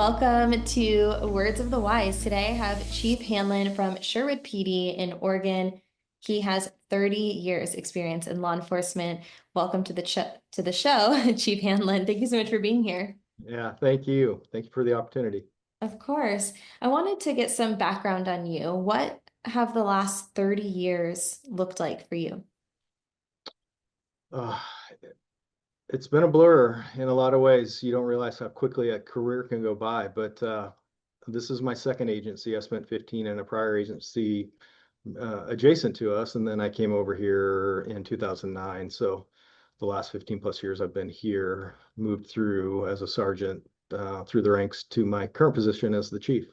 Welcome to Words of the Wise. Today I have Chief Hanlon from Sherwood PD in Oregon. He has 30 years experience in law enforcement. Welcome to the show, Chief Hanlon. Thank you so much for being here. Yeah, thank you. Thank you for the opportunity. Of course. I wanted to get some background on you. What have the last 30 years looked like for you? Uh, it's been a blur in a lot of ways. You don't realize how quickly a career can go by, but this is my second agency. I spent 15 in a prior agency adjacent to us, and then I came over here in 2009. So the last 15 plus years I've been here, moved through as a sergeant through the ranks to my current position as the chief.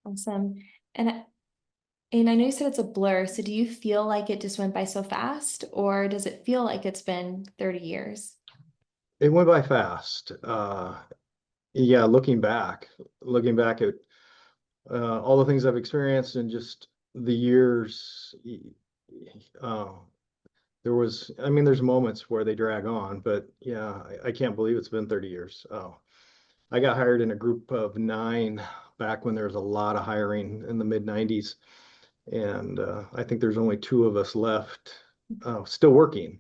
Awesome. And and I know you said it's a blur, so do you feel like it just went by so fast, or does it feel like it's been 30 years? It went by fast. Yeah, looking back at all the things I've experienced and just the years. Uh, there's moments where they drag on, but yeah, I can't believe it's been 30 years. I got hired in a group of nine back when there was a lot of hiring in the mid 90s. And I think there's only two of us left still working.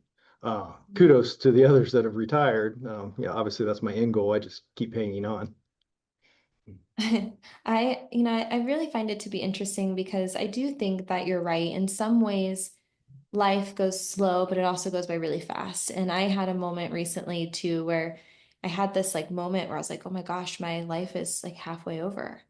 Kudos to the others that have retired. Yeah, obviously that's my end goal. I just keep hanging on. I really find it to be interesting because I do think that you're right. In some ways, life goes slow, but it also goes by really fast. And I had a moment recently too where I had this like moment where I was like, oh my gosh, my life is like halfway over.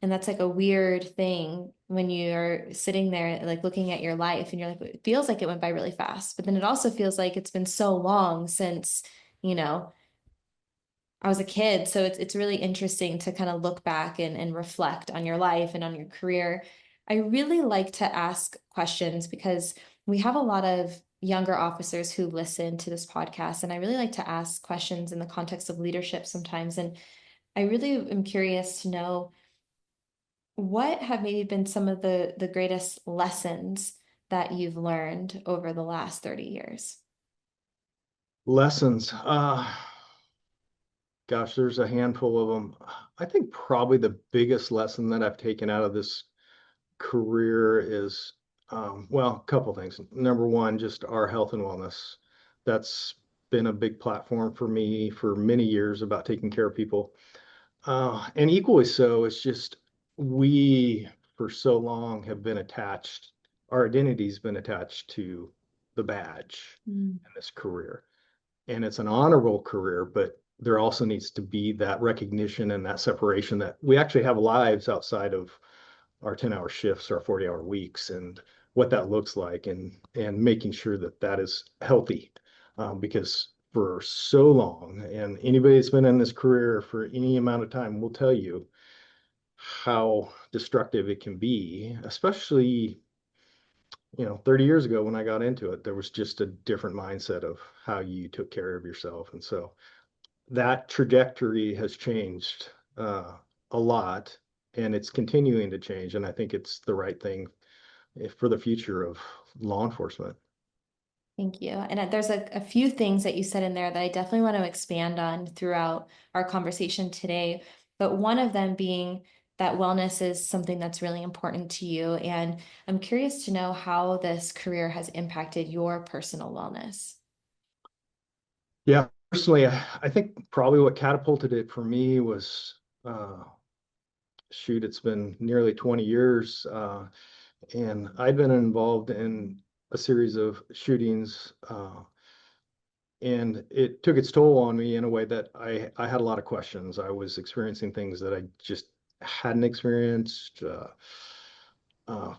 And that's like a weird thing when you're sitting there like looking at your life and you're like, it feels like it went by really fast. But then it also feels like it's been so long since, you know, I was a kid, so it's really interesting to kind of look back and reflect on your life and on your career. I really like to ask questions because we have a lot of younger officers who listen to this podcast, and I really like to ask questions in the context of leadership sometimes. And I really am curious to know what have maybe been some of the greatest lessons that you've learned over the last 30 years? Lessons. Gosh, there's a handful of them. I think probably the biggest lesson that I've taken out of this career is, well, a couple things. Number one, just our health and wellness. That's been a big platform for me for many years about taking care of people. And equally so, it's just we, for so long, have been attached, our identity's been attached to the badge Mm. in this career. And it's an honorable career, but there also needs to be that recognition and that separation that we actually have lives outside of our 10-hour shifts, our 40-hour weeks, and what that looks like, and making sure that that is healthy. Because for so long, and anybody that's been in this career for any amount of time will tell you how destructive it can be, especially 30 years ago when I got into it, there was just a different mindset of how you took care of yourself. And so that trajectory has changed a lot, and it's continuing to change. And I think it's the right thing for the future of law enforcement. Thank you. And there's a few things that you said in there that I definitely want to expand on throughout our conversation today. But one of them being that wellness is something that's really important to you. And I'm curious to know how this career has impacted your personal wellness. Yeah, personally, I think probably what catapulted it for me was, uh, shoot, it's been nearly 20 years. And I'd been involved in a series of shootings, and it took its toll on me in a way that I had a lot of questions. I was experiencing things that I just hadn't experienced,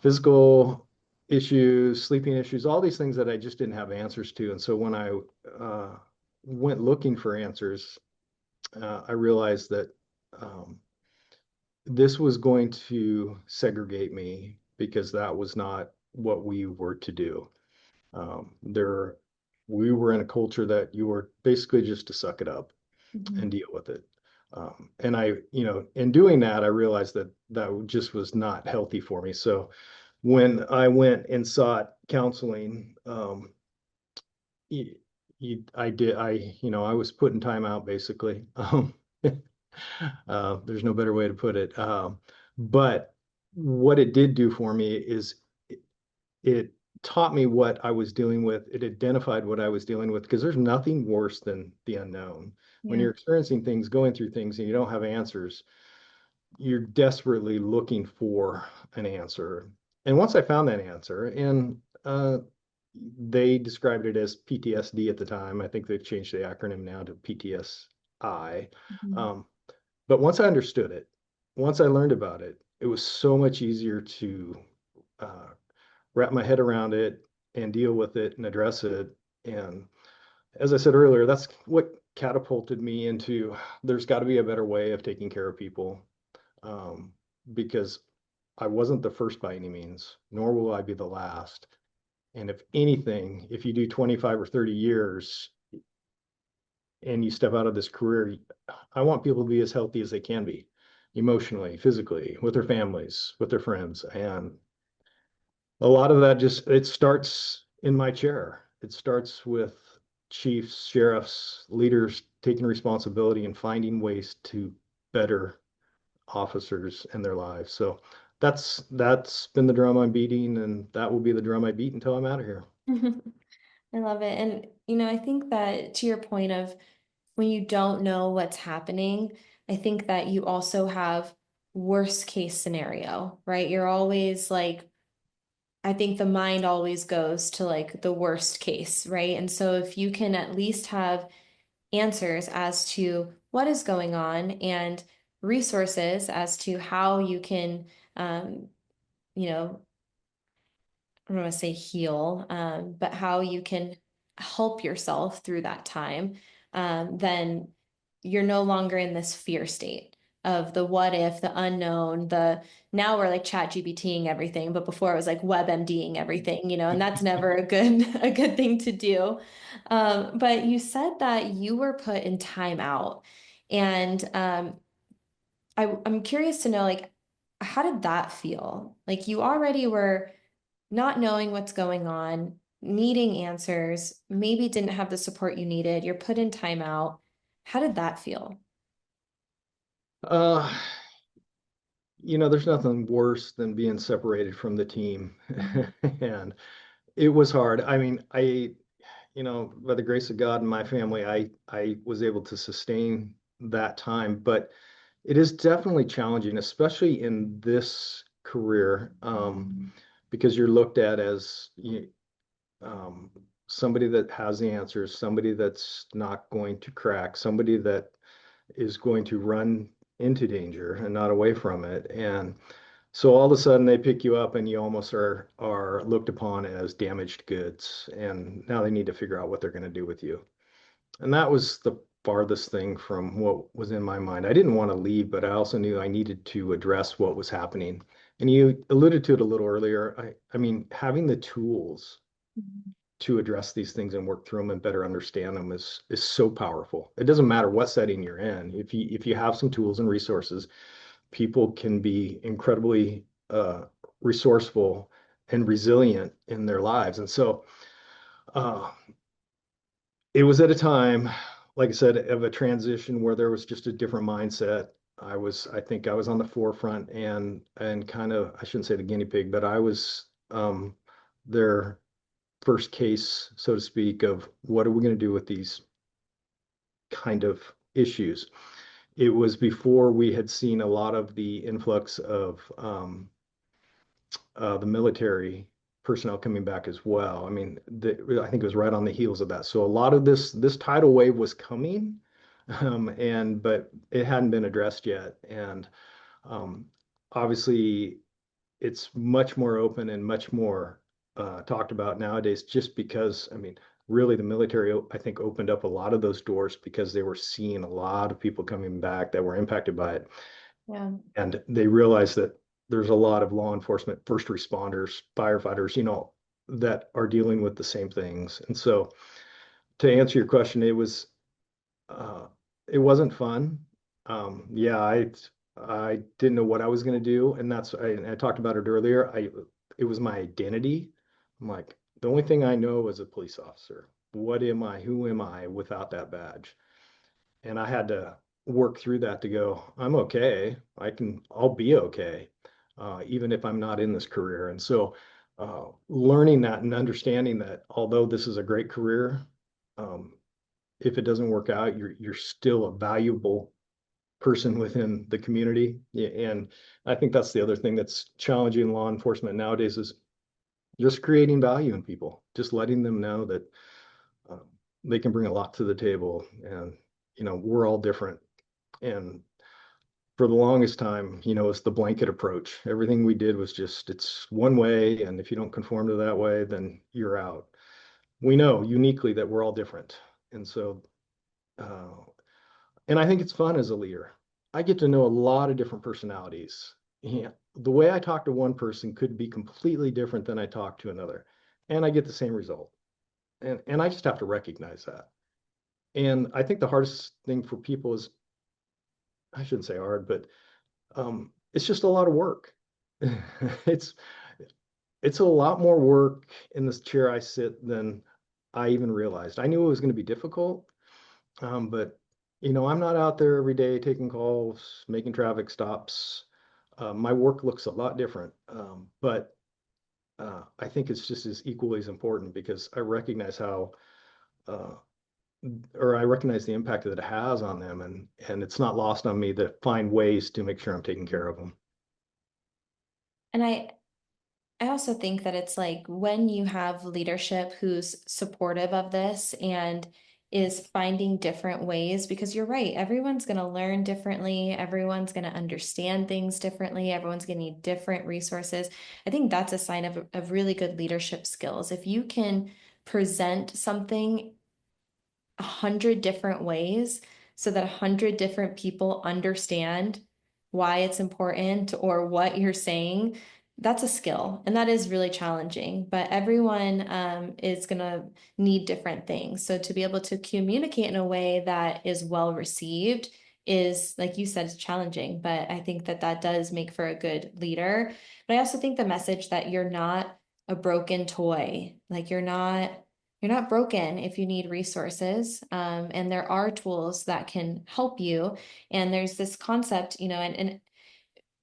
physical issues, sleeping issues, all these things that I just didn't have answers to. And so when I uh, went looking for answers, I realized that um, this was going to segregate me because that was not what we were to do. There, we were in a culture that you were basically just to suck it up and Mhm. deal with it. And in doing that, I realized that that just was not healthy for me. So when I went and sought counseling, y- I did, I was putting time out basically. There's no better way to put it. But what it did do for me is it taught me what I was dealing with. It identified what I was dealing with because there's nothing worse than the unknown. When Yeah. you're experiencing things, going through things, and you don't have answers, you're desperately looking for an answer. And once I found that answer, and they described it as PTSD at the time. I think they've changed the acronym now to PTSI. Mhm. Um, but once I understood it, once I learned about it, it was so much easier to uh, wrap my head around it and deal with it and address it. And as I said earlier, that's what catapulted me into there's got to be a better way of taking care of people, um, because I wasn't the first by any means, nor will I be the last. And if anything, if you do 25 or 30 years and you step out of this career, I want people to be as healthy as they can be, emotionally, physically, with their families, with their friends. And a lot of that just it starts in my chair. It starts with chiefs, sheriffs, leaders taking responsibility and finding ways to better officers and their lives. So that's been the drum I'm beating, and that will be the drum I beat until I'm out of here. I love it. And, I think that to your point of when you don't know what's happening, I think that you also have worst case scenario, right? You're always like, I think the mind always goes to like the worst case, right? And so if you can at least have answers as to what is going on and resources as to how you can, um, you know, I don't want to say heal, but how you can help yourself through that time, then you're no longer in this fear state of the what if, the unknown, the now we're like chat GBTing everything, but before it was like WebMDing everything, and that's never a good a good thing to do. But you said that you were put in timeout, and I'm curious to know like how did that feel? Like you already were not knowing what's going on, needing answers, maybe didn't have the support you needed, you're put in timeout. How did that feel? Uh, there's nothing worse than being separated from the team. Mhm. And it was hard. I mean, by the grace of God and my family, I was able to sustain that time, but it is definitely challenging, especially in this career, because you're looked at as um, somebody that has the answers, somebody that's not going to crack, somebody that is going to run into danger and not away from it. And so all of a sudden they pick you up and you almost are looked upon as damaged goods. And now they need to figure out what they're going to do with you. And that was the farthest thing from what was in my mind. I didn't want to leave, but I also knew I needed to address what was happening. And you alluded to it a little earlier. I mean, having the tools Mhm. to address these things and work through them and better understand them is so powerful. It doesn't matter what setting you're in. If you have some tools and resources, people can be incredibly resourceful and resilient in their lives. And so uh, it was at a time, like I said, of a transition where there was just a different mindset. I think I was on the forefront and kind of, I shouldn't say the guinea pig, but I was their first case, so to speak, of what are we going to do with these kind of issues. It was before we had seen a lot of the influx of the military personnel coming back as well. I mean, I think it was right on the heels of that. So a lot of this tidal wave was coming, but it hadn't been addressed yet. And um, obviously, it's much more open and much more talked about nowadays, just because, I mean, really the military, I think, opened up a lot of those doors because they were seeing a lot of people coming back that were impacted by it. Yeah. And they realized that there's a lot of law enforcement, first responders, firefighters, that are dealing with the same things. And so to answer your question, uh, it wasn't fun. Yeah, I didn't know what I was going to do, and I talked about it earlier. It was my identity. I'm like, the only thing I know is a police officer. What am I? Who am I without that badge? And I had to. work through that to go, I'm okay. I'll be okay, even if I'm not in this career. And so, learning that and understanding that although this is a great career, um, if it doesn't work out, you're still a valuable person within the community. Yeah, and I think that's the other thing that's challenging in law enforcement nowadays is just creating value in people, just letting them know that um, they can bring a lot to the table, and we're all different. And for the longest time, it's the blanket approach. Everything we did was just it's one way, and if you don't conform to that way, then you're out. We know uniquely that we're all different, and so uh, and I think it's fun as a leader. I get to know a lot of different personalities. Yeah, the way I talk to one person could be completely different than I talk to another, and I get the same result. And I just have to recognize that. And I think the hardest thing for people is, I shouldn't say hard, but it's just a lot of work. it's it's a lot more work in this chair I sit than I even realized. I knew it was going to be difficult, but I'm not out there every day taking calls, making traffic stops. My work looks a lot different, but I think it's just as equally as important because I recognize uh, I recognize the impact that it has on them, and it's not lost on me to find ways to make sure I'm taking care of them. And I also think that it's like when you have leadership who's supportive of this and is finding different ways, because you're right, everyone's going to learn differently, everyone's going to understand things differently, everyone's going to need different resources. I think that's a sign of really good leadership skills. If you can present something 100 different ways so that 100 different people understand why it's important or what you're saying, that's a skill. And that is really challenging. But everyone is going to need different things. So to be able to communicate in a way that is well received is, like you said, challenging. But I think that that does make for a good leader. But I also think the message that you're not a broken toy, like you're not broken if you need resources. And there are tools that can help you. And there's this concept, and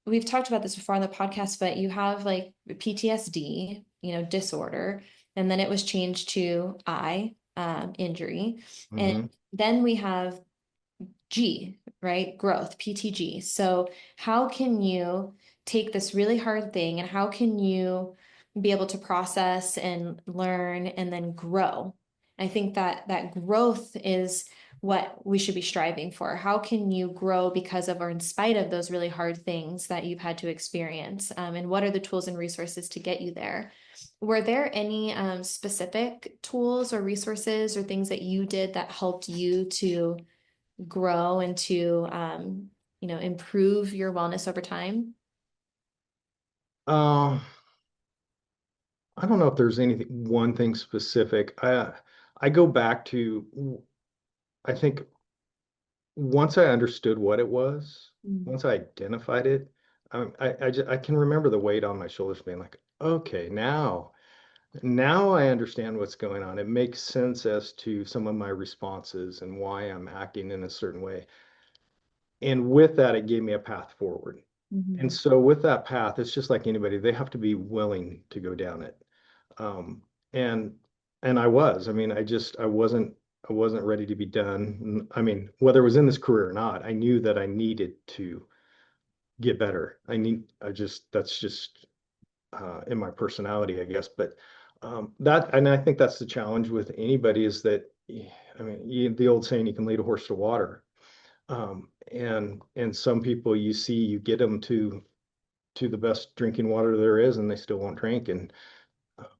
we've talked about this before on the podcast, but you have like PTSD, disorder, and then it was changed to injury. And Hmm. then we have G, right? Growth, PTG. So, how can you take this really hard thing and how can you be able to process and learn and then grow? I think that that growth is what we should be striving for. How can you grow because of or in spite of those really hard things that you've had to experience? And what are the tools and resources to get you there? Were there any specific tools or resources or things that you did that helped you to grow and to improve your wellness over time? Uh, I don't know if there's one thing specific. I go back to, I think once I understood what it was, Mm. once I identified it, I can remember the weight on my shoulders being like, okay, now I understand what's going on. It makes sense as to some of my responses and why I'm acting in a certain way. And with that, it gave me a path forward. And Mhm. so with that path, it's just like anybody, they have to be willing to go down it. Um, and and I was. I mean, I wasn't ready to be done. I mean, whether it was in this career or not, I knew that I needed to get better. That's just in my personality, I guess. But and I think that's the challenge with anybody is that, I mean, the old saying, you can lead a horse to water. And some people you see, you get them to the best drinking water there is, and they still won't drink. And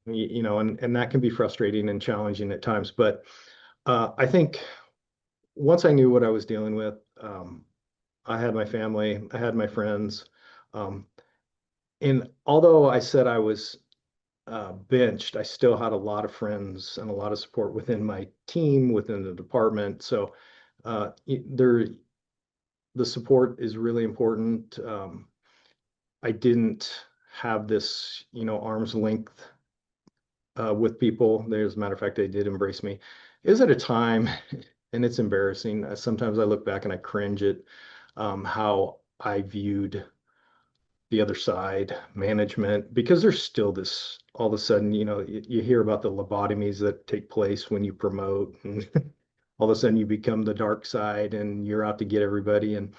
and that can be frustrating and challenging at times. But I think once I knew what I was dealing with, I had my family, I had my friends, um, and although I said I was benched, I still had a lot of friends and a lot of support within my team, within the department. So there, the support is really important. I didn't have this, arm's length with people. As a matter of fact, they did embrace me. Is at a time. and it's embarrassing. Sometimes I look back and I cringe at how I viewed the other side, management, because there's still this all of a sudden, you hear about the lobotomies that take place when you promote, and all of a sudden you become the dark side and you're out to get everybody. And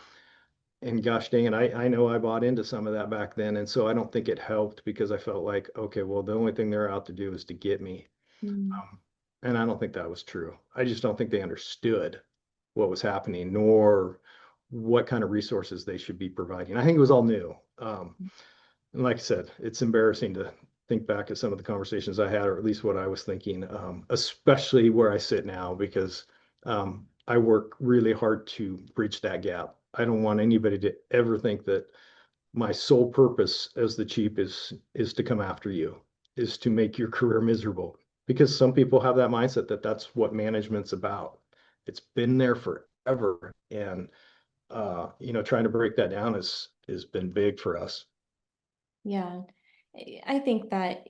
gosh dang it, I know I bought into some of that back then. And so I don't think it helped because I felt like, okay, well, the only thing they're out to do is to get me. Mm. Um, and I don't think that was true. I just don't think they understood what was happening, nor what kind of resources they should be providing. I think it was all new. And like I said, it's embarrassing to think back at some of the conversations I had, or at least what I was thinking, especially where I sit now, because I work really hard to bridge that gap. I don't want anybody to ever think that my sole purpose as the chief is to come after you, is to make your career miserable. Because some people have that mindset that that's what management's about. It's been there forever, and trying to break that down has been big for us. Yeah. I think that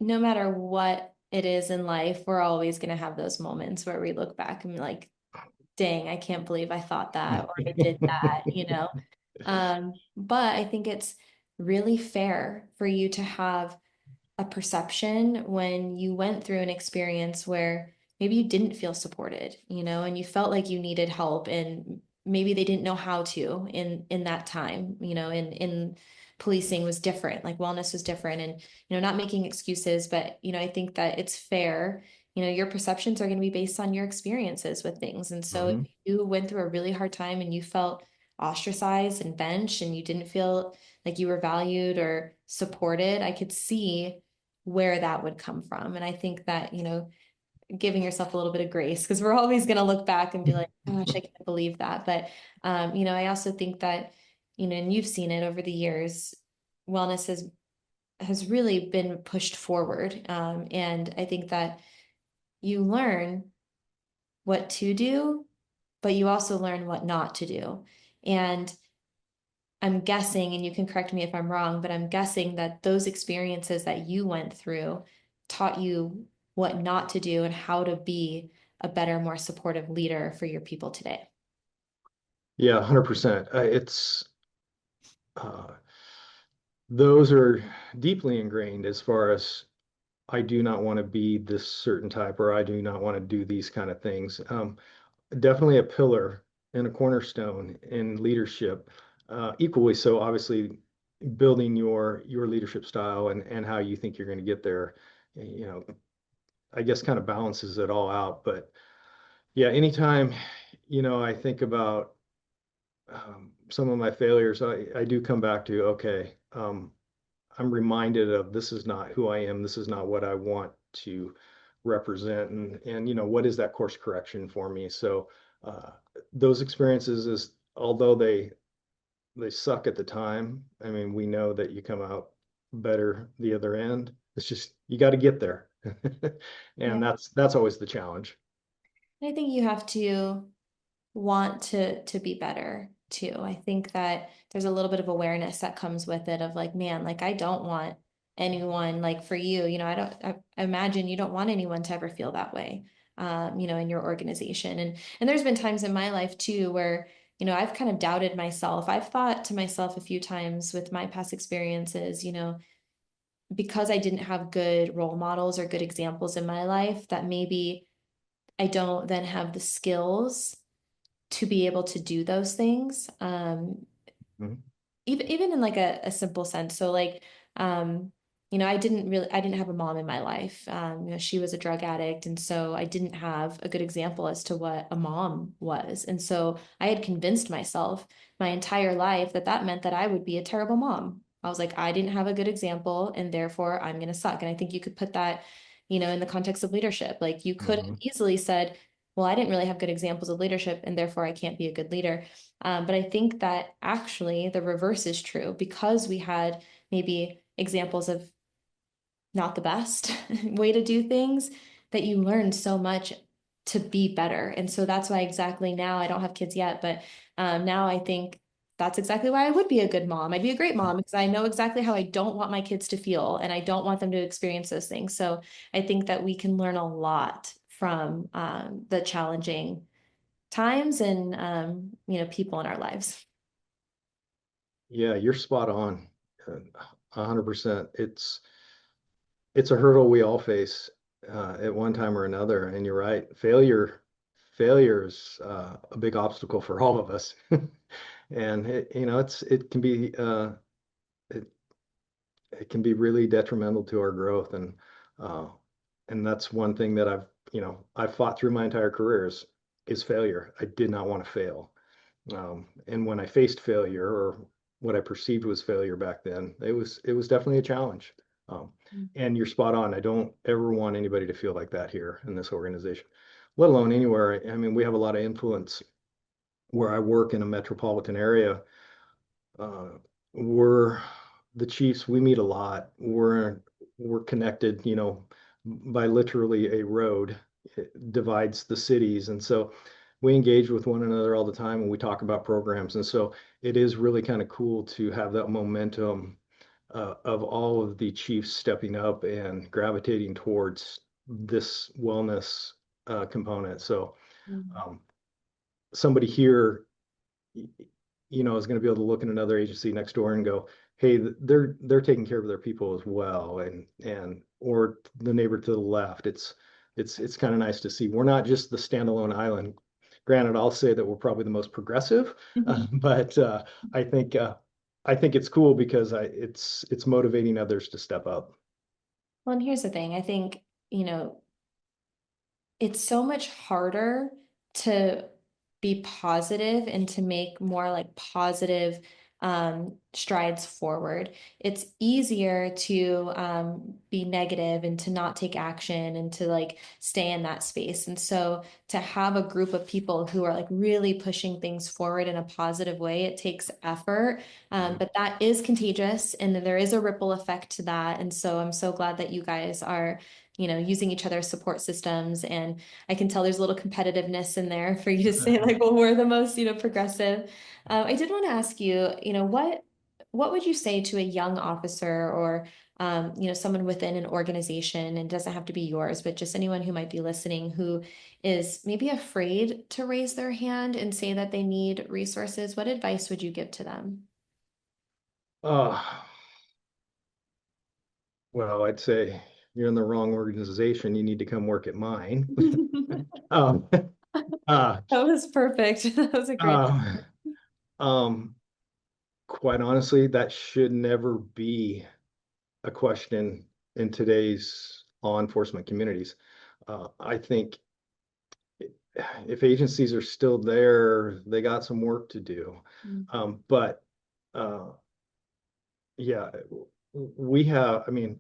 no matter what it is in life, we're always going to have those moments where we look back and be like, dang, I can't believe I thought that or I did that, you know? But I think it's really fair for you to have a perception when you went through an experience where maybe you didn't feel supported, you know, and you felt like you needed help and maybe they didn't know how to in that time, you know, in policing was different, like wellness was different and not making excuses, but I think that it's fair. Your perceptions are going to be based on your experiences with things. And so if Mhm. you went through a really hard time and you felt ostracized and benched and you didn't feel like you were valued or supported, I could see where that would come from. And I think that, giving yourself a little bit of grace, because we're always going to look back and be like, gosh, I can't believe that. But, I also think that, and you've seen it over the years, wellness has really been pushed forward. And I think that you learn what to do, but you also learn what not to do. And I'm guessing, and you can correct me if I'm wrong, but I'm guessing that those experiences that you went through taught you what not to do and how to be a better, more supportive leader for your people today. Yeah, 100%. It's uh, those are deeply ingrained as far as I do not want to be this certain type, or I do not want to do these kind of things. Definitely a pillar and a cornerstone in leadership. Equally so, obviously, building your leadership style and how you think you're going to get there. You know, I guess kind of balances it all out. But yeah, anytime I think about some of my failures, I do come back to, okay, I'm reminded of this is not who I am. This is not what I want to represent. And what is that course correction for me? So uh, those experiences is, although they suck at the time, I mean, we know that you come out better the other end. It's just you got to get there. Yeah. And that's always the challenge. I think you have to want to be better too. I think that there's a little bit of awareness that comes with it of like, man, like I don't want anyone like for you, I imagine you don't want anyone to ever feel that way, in your organization. And there's been times in my life too where, I've kind of doubted myself. I've thought to myself a few times with my past experiences, because I didn't have good role models or good examples in my life, that maybe I don't then have the skills to be able to do those things. Mhm. Even in like a simple sense. So like, I didn't have a mom in my life. She was a drug addict. And so I didn't have a good example as to what a mom was. And so I had convinced myself my entire life that that meant that I would be a terrible mom. I was like, I didn't have a good example and therefore I'm going to suck. And I think you could put that, in the context of leadership. Like you could have Mhm. easily said, well, I didn't really have good examples of leadership and therefore I can't be a good leader. But I think that actually the reverse is true because we had maybe examples of not the best way to do things that you learn so much to be better. And so that's why exactly now I don't have kids yet, but now I think that's exactly why I would be a good mom. I'd be a great mom because I know exactly how I don't want my kids to feel and I don't want them to experience those things. So I think that we can learn a lot from the challenging times and people in our lives. Yeah, you're spot on. 100%. It's a hurdle we all face at one time or another. And you're right. Failure is a big obstacle for all of us. And it can be it, it can be really detrimental to our growth. Uh, and that's one thing that I've fought through my entire career is failure. I did not want to fail. And when I faced failure, or what I perceived was failure back then, it was definitely a challenge. Um, and you're spot on. I don't ever want anybody to feel like that here in this organization, let alone anywhere. I mean, we have a lot of influence where I work in a metropolitan area. Uh, we're the Chiefs. We meet a lot. We're connected, by literally a road. It divides the cities, and so we engage with one another all the time, and we talk about programs. And so it is really kind of cool to have that momentum of all of the Chiefs stepping up and gravitating towards this wellness component. So Mm. um, somebody here is going to be able to look in another agency next door and go, hey, they're taking care of their people as well, and or the neighbor to the left. It's kind of nice to see we're not just the standalone island. Granted, I'll say that we're probably the most progressive, but I think uh, I think it's cool because it's motivating others to step up. Well, and here's the thing. I think, it's so much harder to be positive and to make more like positive strides forward. It's easier to be negative and to not take action and to like stay in that space. And so to have a group of people who are like really pushing things forward in a positive way, it takes effort, Mhm. but that is contagious and there is a ripple effect to that. And so I'm so glad that you guys are using each other's support systems. And I can tell there's a little competitiveness in there for you to say like, well, we're the most, progressive. I did want to ask you, what would you say to a young officer or, someone within an organization, and it doesn't have to be yours, but just anyone who might be listening who is maybe afraid to raise their hand and say that they need resources? What advice would you give to them? Uh, well, I'd say you're in the wrong organization. You need to come work at mine. Um, uh, That was perfect. That was a great. um, um, quite honestly, that should never be a question in today's law enforcement communities. I think if agencies are still there, they got some work to do. But uh, yeah, I mean,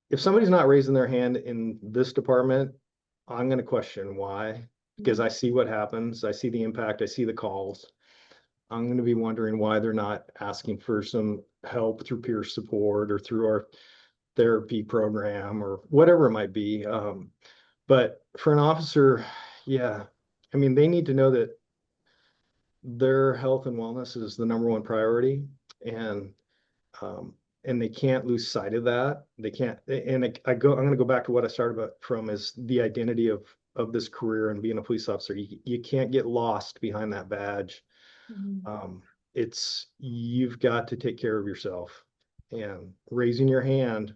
if somebody's not raising their hand in this department, I'm going to question why, because I see what happens. I see the impact. I see the calls. I'm going to be wondering why they're not asking for some help through peer support or through our therapy program or whatever it might be. But for an officer, yeah, I mean, they need to know that their health and wellness is the number one priority, and um, and they can't lose sight of that. They can't. And I'm going to go back to what I started about from is the identity of this career and being a police officer. You can't get lost behind that badge. Mhm. Um, it's you've got to take care of yourself, and raising your hand,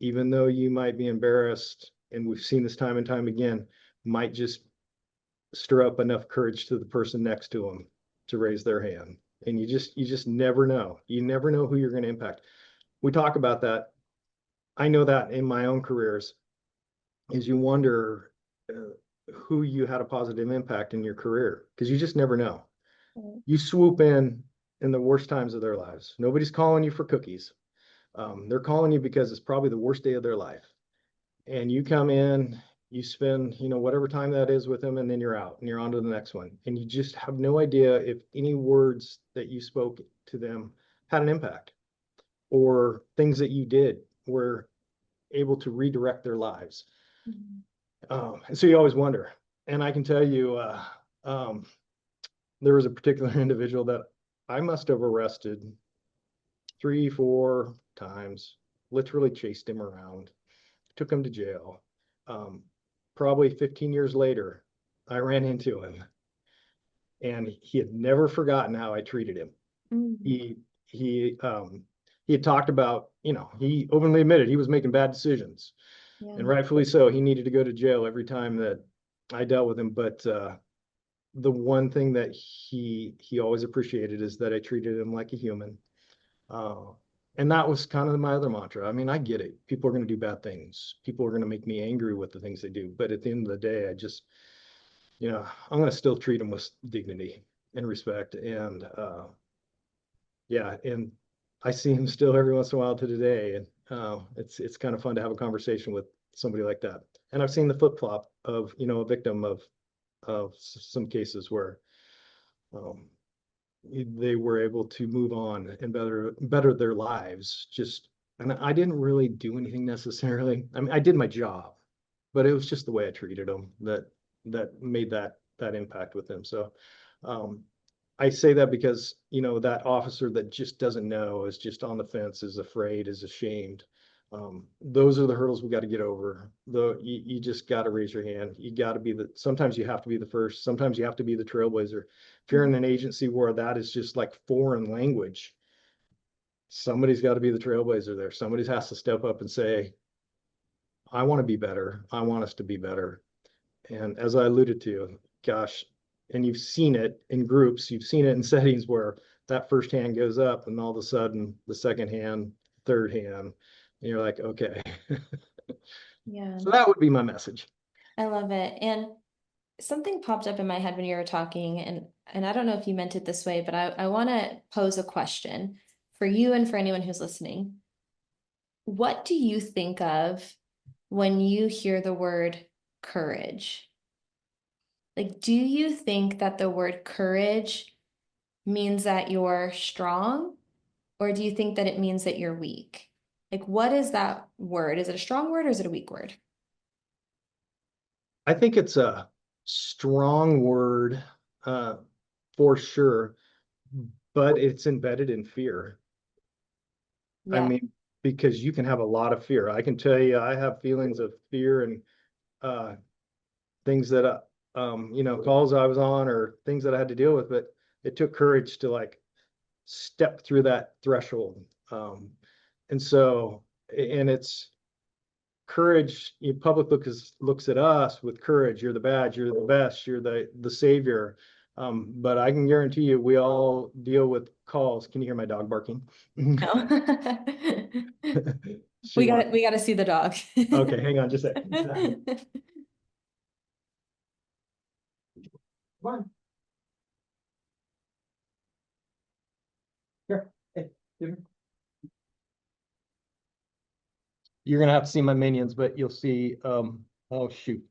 even though you might be embarrassed, and we've seen this time and time again, might just stir up enough courage to the person next to them to raise their hand. And you just never know. You never know who you're going to impact. We talk about that. I know that in my own careers, is you wonder who you had a positive impact in your career because you just never know. You swoop in the worst times of their lives. Nobody's calling you for cookies. They're calling you because it's probably the worst day of their life. And you come in, you spend, whatever time that is with them, and then you're out and you're on to the next one. And you just have no idea if any words that you spoke to them had an impact or things that you did were able to redirect their lives. Mhm. And so you always wonder. And I can tell you, um, there was a particular individual that I must have arrested 3, 4 times, literally chased him around, took him to jail. Um, Probably 15 years later, I ran into him. and he had never forgotten how I treated him. Mm, He he he had talked about, he openly admitted he was making bad decisions, yeah. and rightfully so. He needed to go to jail every time that I dealt with him. But the one thing that he always appreciated is that I treated him like a human. Uh, and that was kind of my other mantra. I mean, I get it. People are going to do bad things. People are going to make me angry with the things they do. But at the end of the day, I'm going to still treat them with dignity and respect. And yeah, and I see him still every once in a while to today. And it's kind of fun to have a conversation with somebody like that. And I've seen the flip flop of, a victim of some cases where um, they were able to move on and better their lives. And I didn't really do anything necessarily. I mean, I did my job, but it was just the way I treated them that made that impact with them. So um, I say that because, that officer that just doesn't know, is just on the fence, is afraid, is ashamed. Those are the hurdles we got to get over. Though you just got to raise your hand. You got to sometimes you have to be the first. Sometimes you have to be the trailblazer. If you're in an agency where that is just like foreign language, somebody's got to be the trailblazer there. Somebody has to step up and say, I want to be better. I want us to be better. And as I alluded to, gosh, and you've seen it in groups, you've seen it in settings where that first hand goes up and all of a sudden the second hand, third hand, and you're like, okay. Yeah, So that would be my message. I love it. And something popped up in my head when you were talking, and I don't know if you meant it this way, but I want to pose a question for you and for anyone who's listening. What do you think of when you hear the word courage? Like, do you think that the word courage means that you're strong, or do you think that it means that you're weak? Like, what is that word? Is it a strong word or is it a weak word? I think it's a strong word, uh, for sure, but it's embedded in fear. I Yeah. mean, because you can have a lot of fear. I can tell you, I have feelings of fear and uh, things that, calls I was on or things that I had to deal with, but it took courage to like step through that threshold. And so, and it's courage. Public looks at us with courage. You're the badge. You're the best. You're the savior. But I can guarantee you, we all deal with calls. Can you hear my dog barking? No. She We wants. gotta see the dog. Okay, hang on just a second. Come on, here. Hey, you're gonna have to see my minions, but you'll see. Oh shoot,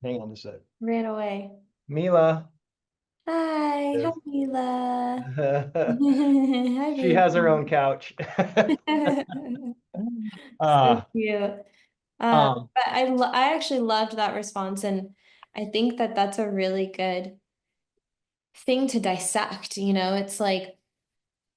hang on just a sec. Ran away. Mila. Hi, hi Yes. Mila. Hi, She has her baby. own couch. So uh, cute. um, But I actually loved that response, and I think that that's a really good thing to dissect. It's like,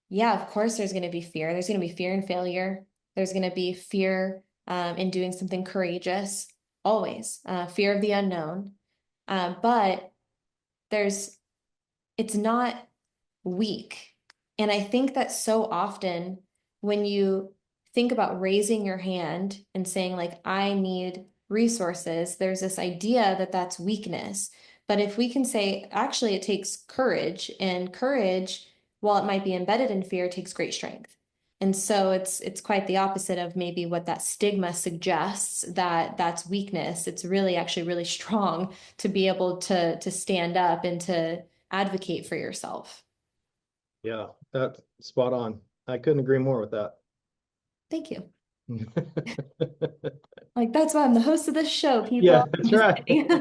yeah, of course, there's going to be fear. There's going to be fear in failure. There's going to be fear in doing something courageous, always. Fear of the unknown. But there's it's not weak. And I think that so often when you think about raising your hand and saying, like, I need resources, there's this idea that that's weakness. But if we can say, actually, it takes courage, and courage, while it might be embedded in fear, takes great strength. And so it's quite the opposite of maybe what that stigma suggests, that that's weakness. It's really actually really strong to be able to stand up and to advocate for yourself. yeah, that's spot on. I couldn't agree more with that. Thank you. Like, that's why I'm the host of this show, people. Yeah, I'm that's just right. kidding.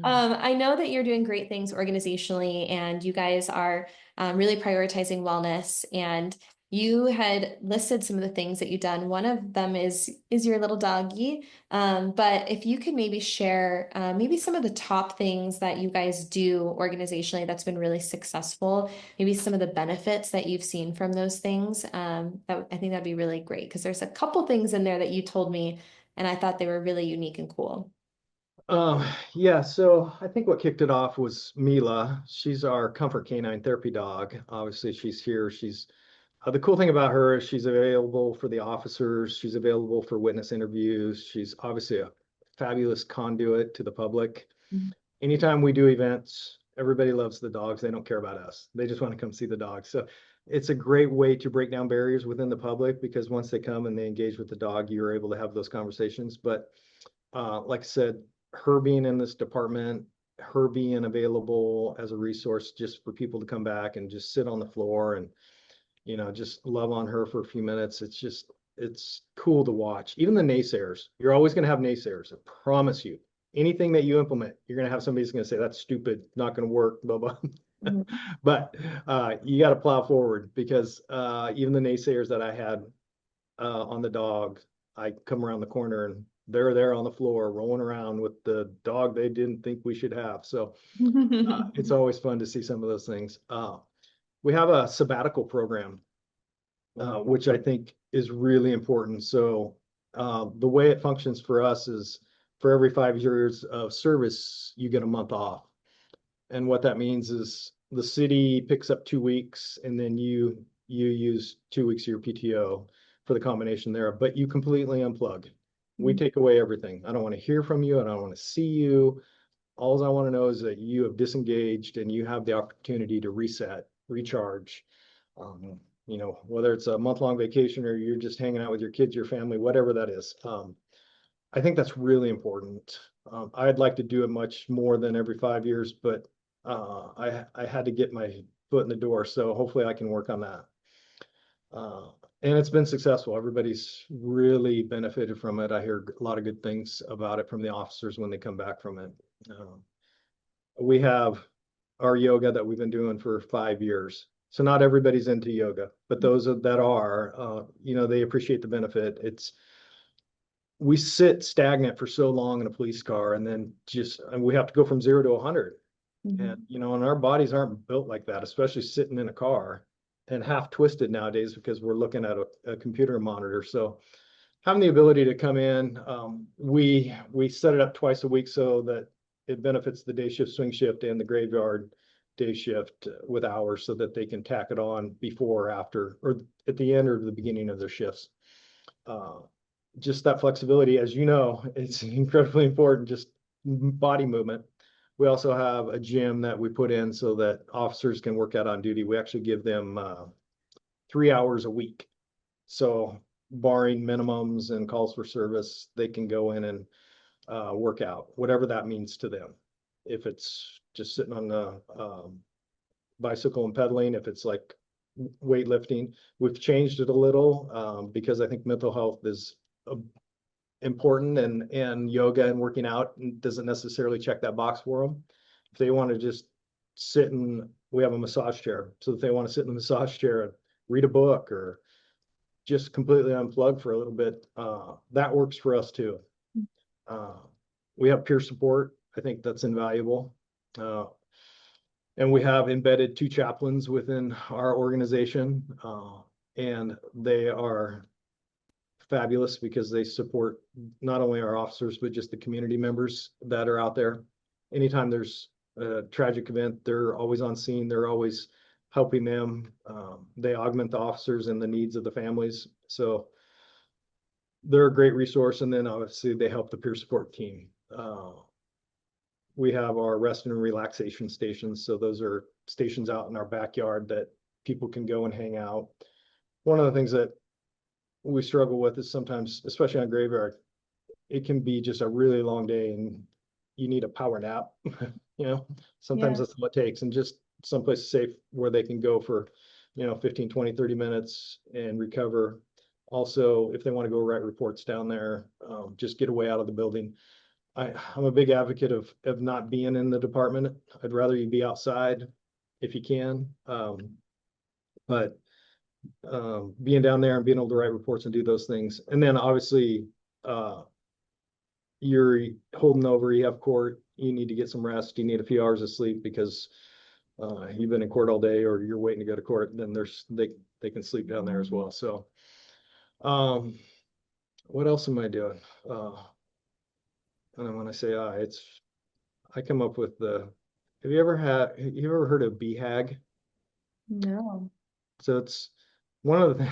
I know that you're doing great things organizationally, and you guys are really prioritizing wellness. And you had listed some of the things that you've done. One of them is your little doggy. But if you could maybe share maybe some of the top things that you guys do organizationally that's been really successful, maybe some of the benefits that you've seen from those things. I think that'd be really great because there's a couple things in there that you told me, and I thought they were really unique and cool. Yeah, so I think what kicked it off was Mila. She's our comfort canine therapy dog. Obviously, she's here. She's the cool thing about her is she's available for the officers. She's available for witness interviews. She's obviously a fabulous conduit to the public. Anytime we do events, everybody loves the dogs. They don't care about us. They just want to come see the dogs. So it's a great way to break down barriers within the public because once they come and they engage with the dog, you're able to have those conversations. But like I said, her being in this department, her being available as a resource just for people to come back and just sit on the floor and, just love on her for a few minutes. It's cool to watch. Even the naysayers, you're always going to have naysayers. I promise you. Anything that you implement, you're going to have somebody who's going to say, that's stupid, not going to work, blah, blah. Mhm. But you got to plow forward because even the naysayers that I had on the dog, I come around the corner and they're there on the floor rolling around with the dog they didn't think we should have. So it's always fun to see some of those things. We have a sabbatical program, which I think is really important. So the way it functions for us is for every 5 years of service, you get a month off. And what that means is the city picks up 2 weeks and then you use 2 weeks of your PTO for the combination there, but you completely unplug. We take away everything. I don't want to hear from you. I don't want to see you. All I want to know is that you have disengaged and you have the opportunity to reset, recharge. Whether it's a month-long vacation or you're just hanging out with your kids, your family, whatever that is. I think that's really important. I'd like to do it much more than every 5 years, but I had to get my foot in the door, so hopefully I can work on that. And it's been successful. Everybody's really benefited from it. I hear a lot of good things about it from the officers when they come back from it. We have our yoga that we've been doing for 5 years. So not everybody's into yoga, but those that are, they appreciate the benefit. We sit stagnant for so long in a police car and then and we have to go from 0 to 100. And, Mhm. and our bodies aren't built like that, especially sitting in a car and half twisted nowadays because we're looking at a computer monitor. So having the ability to come in, we set it up twice a week so that it benefits the day shift, swing shift, and the graveyard day shift with hours so that they can tack it on before or after, or at the end or the beginning of their shifts. Uh, just that flexibility, as you know, it's incredibly important, just body movement. We also have a gym that we put in so that officers can work out on duty. We actually give them 3 hours a week. So barring minimums and calls for service, they can go in and work out, whatever that means to them. If it's just sitting on the bicycle and pedaling, if it's like weightlifting, we've changed it a little because I think mental health is important and yoga and working out doesn't necessarily check that box for them. If they want to just sit and we have a massage chair. So if they want to sit in the massage chair and read a book or just completely unplug for a little bit, that works for us too. Uh, we have peer support. I think that's invaluable. Uh, and we have embedded 2 chaplains within our organization, and they are fabulous because they support not only our officers, but just the community members that are out there. Anytime there's a tragic event, they're always on scene. They're always helping them. They augment the officers and the needs of the families. So they're a great resource. And then obviously they help the peer support team. We have our rest and relaxation stations. So those are stations out in our backyard that people can go and hang out. One of the things that we struggle with is sometimes, especially on graveyard, it can be just a really long day and you need a power nap. Sometimes Yeah. that's what it takes, and just someplace safe where they can go for 15, 20, 30 minutes and recover. Also, if they want to go write reports down there, just get away out of the building. I'm a big advocate of not being in the department. I'd rather you be outside if you can. But being down there and being able to write reports and do those things. And then obviously, you're holding over, you have court, you need to get some rest, you need a few hours of sleep because you've been in court all day or you're waiting to go to court, then they can sleep down there as well. So um, what else am I doing? And when I say I, I come up with have you ever heard of BHAG? No. So it's one of the,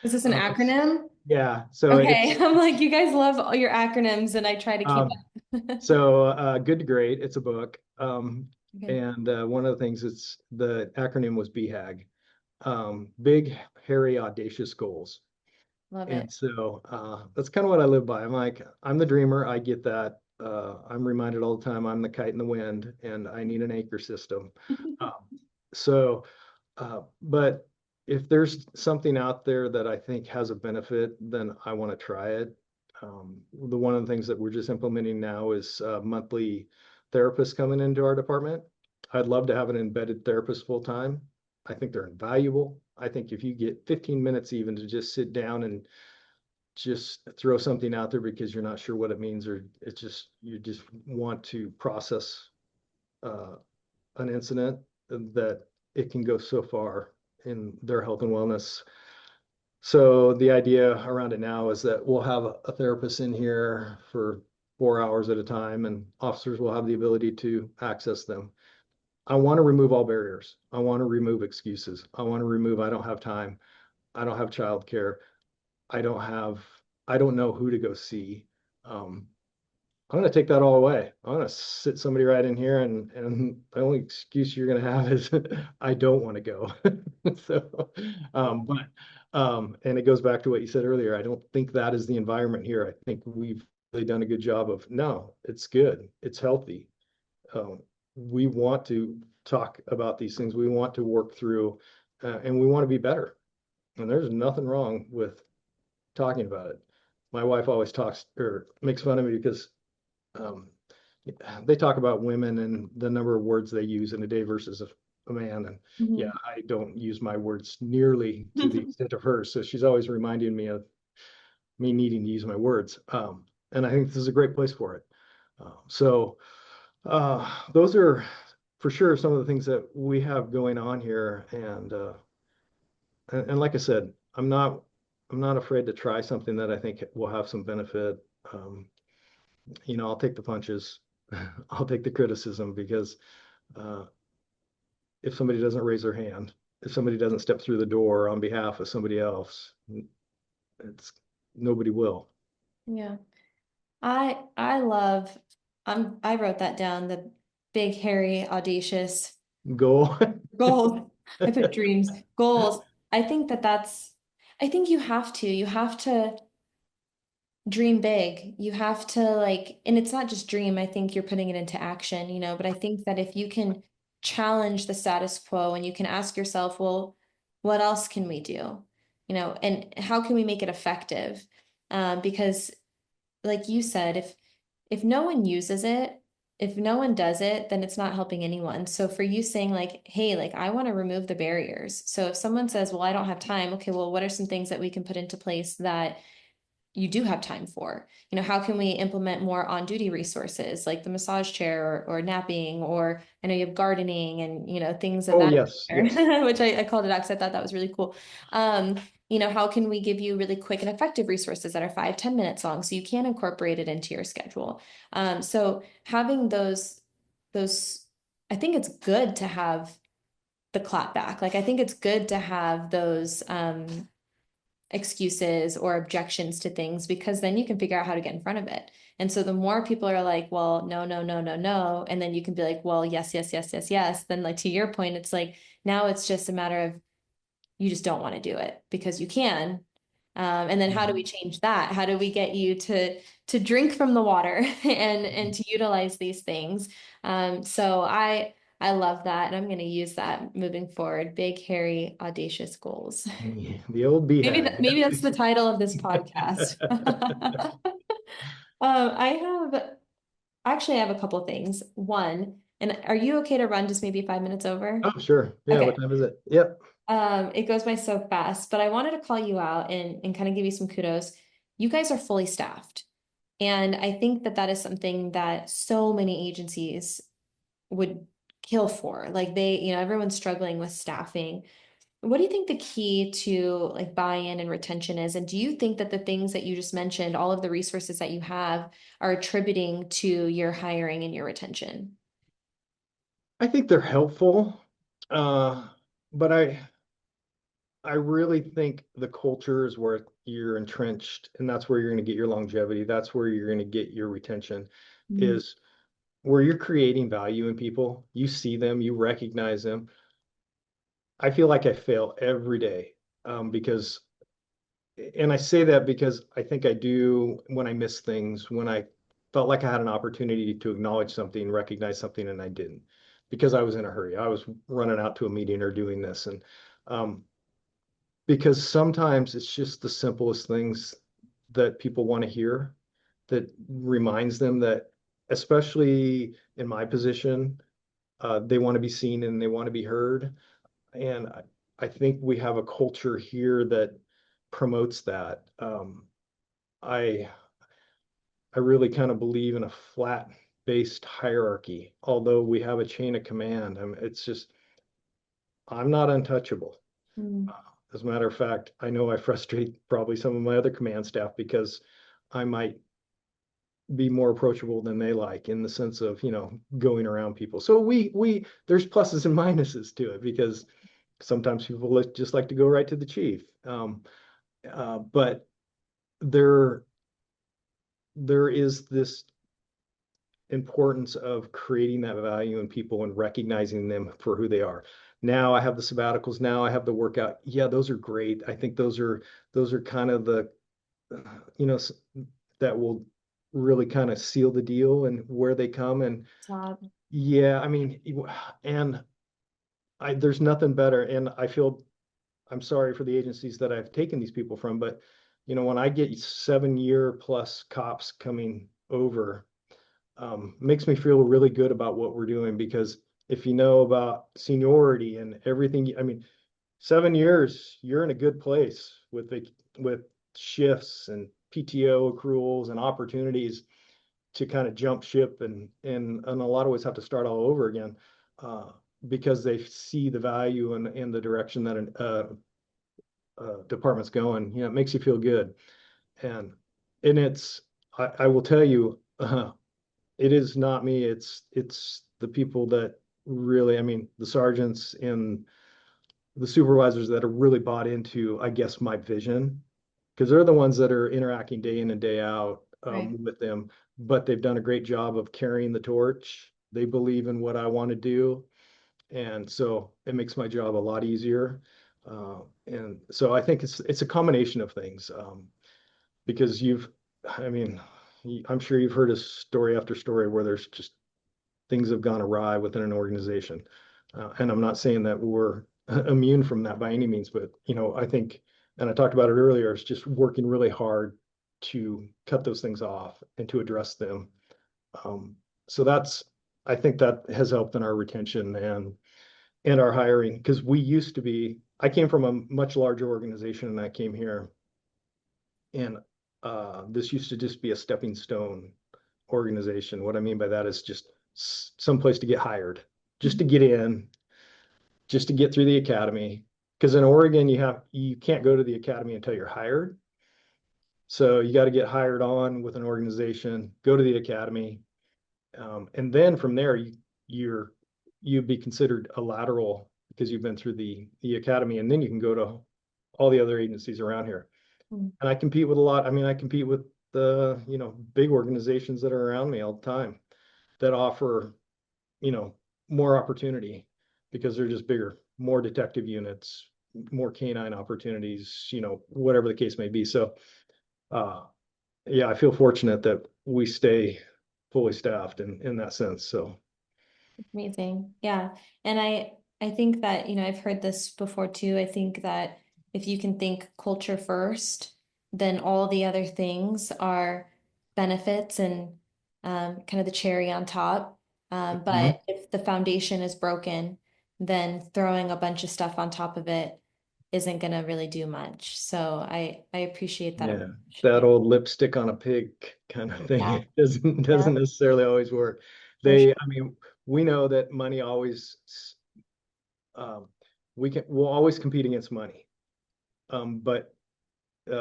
Is this an it's, acronym? yeah, so Okay. it's, I'm like, you guys love all your acronyms and I try to keep um, up. Good to Great, it's a book. Okay. And one of the things the acronym was BHAG, big, hairy, audacious goals. Love And it. so that's kind of what I live by. I'm like, I'm the dreamer. I get that. I'm reminded all the time I'm the kite in the wind and I need an anchor system. Um, so, but if there's something out there that I think has a benefit, then I want to try it. One of the things that we're just implementing now is monthly therapists coming into our department. I'd love to have an embedded therapist full time. I think they're invaluable. I think if you get 15 minutes even to just sit down and just throw something out there because you're not sure what it means, or it's just you just want to process uh, an incident, that it can go so far in their health and wellness. So the idea around it now is that we'll have a therapist in here for 4 hours at a time, and officers will have the ability to access them. I want to remove all barriers. I want to remove excuses. I want to remove, I don't have time. I don't have childcare. I don't have, I don't know who to go see. Um, I'm going to take that all away. I'm going to sit somebody right in here, and the only excuse you're going to have is I don't want to go. So, and it goes back to what you said earlier. I don't think that is the environment here. I think we've really done a good job of, no, it's good. It's healthy. Um, we want to talk about these things. We want to work through, and we want to be better. And there's nothing wrong with talking about it. My wife always talks or makes fun of me because um, they talk about women and the number of words they use in a day versus a man. And yeah, Mhm. I don't use my words nearly to the extent of hers. So she's always reminding me of me needing to use my words. And I think this is a great place for it. Those are for sure some of the things that we have going on here. And like I said, I'm not afraid to try something that I think will have some benefit. Um, I'll take the punches. I'll take the criticism because uh, if somebody doesn't raise their hand, if somebody doesn't step through the door on behalf of somebody else, it's nobody will. Yeah. I love I wrote that down, the big, hairy, audacious Go. goals. I put dreams, goals. I think I think you have to dream big. You have to like, and it's not just dream, I think you're putting it into action, but I think that if you can challenge the status quo and you can ask yourself, well, what else can we do? And how can we make it effective? Because like you said, if no one uses it, if no one does it, then it's not helping anyone. So for you saying like, hey, like I want to remove the barriers. So if someone says, well, I don't have time, okay, well, what are some things that we can put into place that you do have time for? How can we implement more on-duty resources like the massage chair or napping, or I know you have gardening and things of Oh, that yes, yes. nature, which I called it out because I thought that was really cool. Um, how can we give you really quick and effective resources that are 5, 10 minutes long so you can incorporate it into your schedule? So having those, I think it's good to have the clap back. Like I think it's good to have those excuses or objections to things, because then you can figure out how to get in front of it. And so the more people are like, well, no, no, no, no, no, and then you can be like, well, yes, yes, yes, yes, yes, then like to your point, it's like now it's just a matter of you just don't want to do it because you can. And then how do we Mhm. change that? How do we get you to drink from the water and to utilize these things? So I love that, and I'm going to use that moving forward. Big, hairy, audacious goals. The old BHAG. Maybe that's the title of this podcast. I have actually I have a couple things. One, and are you okay to run just maybe 5 minutes over? Oh, sure. Yeah. What Okay. time is it? Yep. It goes by so fast, but I wanted to call you out and kind of give you some kudos. You guys are fully staffed. And I think that that is something that so many agencies would kill for. Like everyone's struggling with staffing. What do you think the key to like buy-in and retention is? And do you think that the things that you just mentioned, all of the resources that you have, are attributing to your hiring and your retention? I think they're helpful, uh, but I really think the culture is where you're entrenched, and that's where you're going to get your longevity. That's where you're going to get your retention, Mm. is where you're creating value in people. You see them, you recognize them. I feel like I fail every day, because, and I say that because I think I do when I miss things, when I felt like I had an opportunity to acknowledge something, recognize something, and I didn't because I was in a hurry. I was running out to a meeting or doing this. And um, because sometimes it's just the simplest things that people want to hear that reminds them that, especially in my position, they want to be seen and they want to be heard. And I think we have a culture here that promotes that. I I really kind of believe in a flat based hierarchy, although we have a chain of command. It's just I'm not untouchable. Mm. As a matter of fact, I know I frustrate probably some of my other command staff because I might be more approachable than they like in the sense of, going around people. So there's pluses and minuses to it because sometimes people just like to go right to the chief. But there, there is this importance of creating that value in people and recognizing them for who they are. Now I have the sabbaticals. Now I have the workout. Yeah, those are great. I think those are kind of the, you know, that will really kind of seal the deal and where they come. And Top. yeah, I mean, and there's nothing better. And I'm sorry for the agencies that I've taken these people from, but when I get 7 year plus cops coming over, makes me feel really good about what we're doing because if you know about seniority and everything, I mean, 7 years, you're in a good place with shifts and PTO accruals and opportunities to kind of jump ship and in a lot of ways have to start all over again, uh, because they see the value and the direction that a department's going. It makes you feel good. And I will tell you, it is not me. It's the people that really, I mean, the sergeants and the supervisors that are really bought into, I guess, my vision, because they're the ones that are interacting day in and day out, Right. with them. But they've done a great job of carrying the torch. They believe in what I want to do, and so it makes my job a lot easier. And so I think it's a combination of things, because I mean, I'm sure you've heard a story after story where there's just things have gone awry within an organization. And I'm not saying that we're immune from that by any means, but I think, and I talked about it earlier, it's just working really hard to cut those things off and to address them. Um, so I think that has helped in our retention and our hiring because I came from a much larger organization and I came here and this used to just be a stepping stone organization. What I mean by that is just someplace to get hired, just to get in, just to get through the academy. Because in Oregon, you can't go to the academy until you're hired. So you got to get hired on with an organization, go to the academy, and then from there you're you'd be considered a lateral because you've been through the academy, and then you can go to all the other agencies around here. Mm. And I compete with a lot. I mean, I compete with the big organizations that are around me all the time that offer you know, more opportunity because they're just bigger, more detective units, more canine opportunities, whatever the case may be. So, uh, yeah, I feel fortunate that we stay fully staffed in that sense. So, Amazing. Yeah. And I think that, I've heard this before too. I think that if you can think culture first, then all the other things are benefits and kind of the cherry on top. mhm. But if the foundation is broken, then throwing a bunch of stuff on top of it isn't going to really do much. So I appreciate that Yeah, approach. that Yeah. old lipstick on a pig kind of thing, Yeah. it doesn't Yeah. doesn't necessarily always work. For sure. I mean, we know that money always, um, we'll always compete against money. But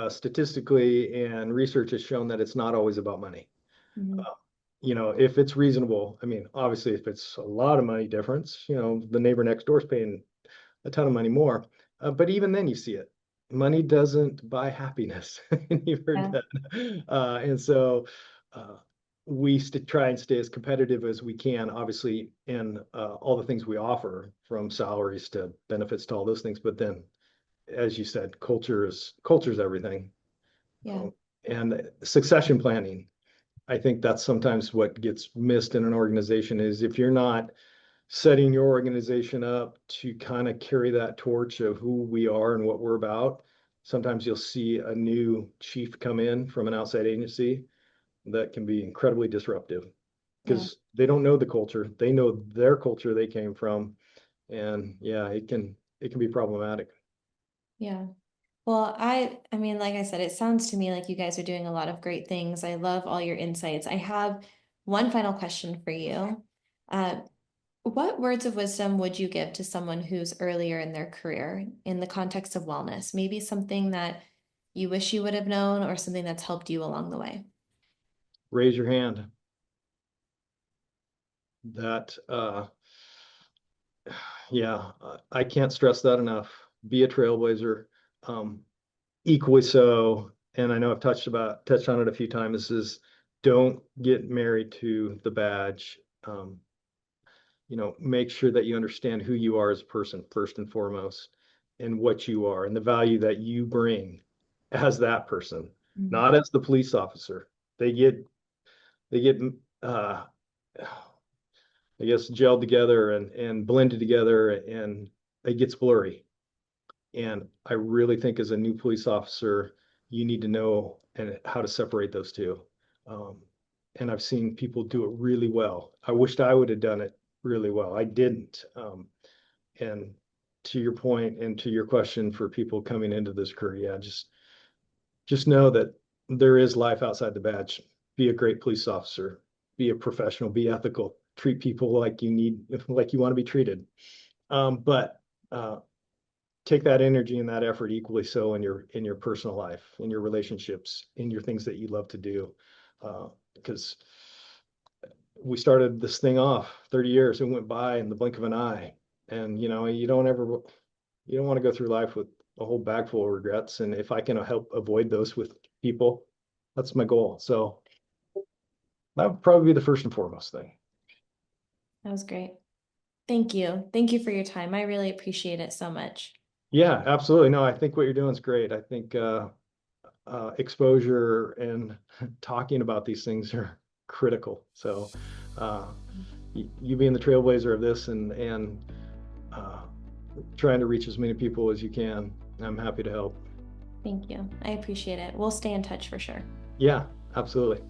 statistically and research has shown that it's not always about money. Mhm. Uh, if it's reasonable, I mean, obviously, if it's a lot of money difference, the neighbor next door is paying a ton of money more. But even then, you see it. Money doesn't buy happiness. You've heard Yeah, that. And so uh, we try and stay as competitive as we can, obviously, in all the things we offer, from salaries to benefits to all those things. But then, as you said, culture is everything. yeah, Um, and succession planning. I think that's sometimes what gets missed in an organization is if you're not setting your organization up to kind of carry that torch of who we are and what we're about. Sometimes you'll see a new chief come in from an outside agency that can be incredibly disruptive yeah, because they don't know the culture. They know their culture they came from. And yeah, it can be problematic. yeah. Well, I mean, like I said, it sounds to me like you guys are doing a lot of great things. I love all your insights. I have one final question for you. Uh, what words of wisdom would you give to someone who's earlier in their career in the context of wellness? Maybe something that you wish you would have known or something that's helped you along the way. Raise your hand. That yeah, I can't stress that enough. Be a trailblazer. Um, Equally so, and I know I've touched on it a few times, is don't get married to the badge. Make sure that you understand who you are as a person first and foremost, and what you are, and the value that you bring as that person, Mm. not as the police officer. They get uh, I guess gelled together and blended together, and it gets blurry. And I really think as a new police officer, you need to know and how to separate those two. Um, and I've seen people do it really well. I wished I would have done it really well. I didn't. And to your point and to your question for people coming into this career, yeah, just know that there is life outside the badge. Be a great police officer. Be a professional. Be ethical. Treat people like you want to be treated. But take that energy and that effort equally so in your personal life, in your relationships, in your things that you love to do. Because we started this thing off 30 years and went by in the blink of an eye. And you don't want to go through life with a whole bag full of regrets. And if I can help avoid those with people, that's my goal. So that would probably be the first and foremost thing. That was great. Thank you. Thank you for your time. I really appreciate it so much. Yeah, absolutely. No, I think what you're doing is great. I think exposure and talking about these things are critical. So, uh, you being the trailblazer of this and uh, trying to reach as many people as you can, I'm happy to help. Thank you. I appreciate it. We'll stay in touch for sure. Yeah, absolutely.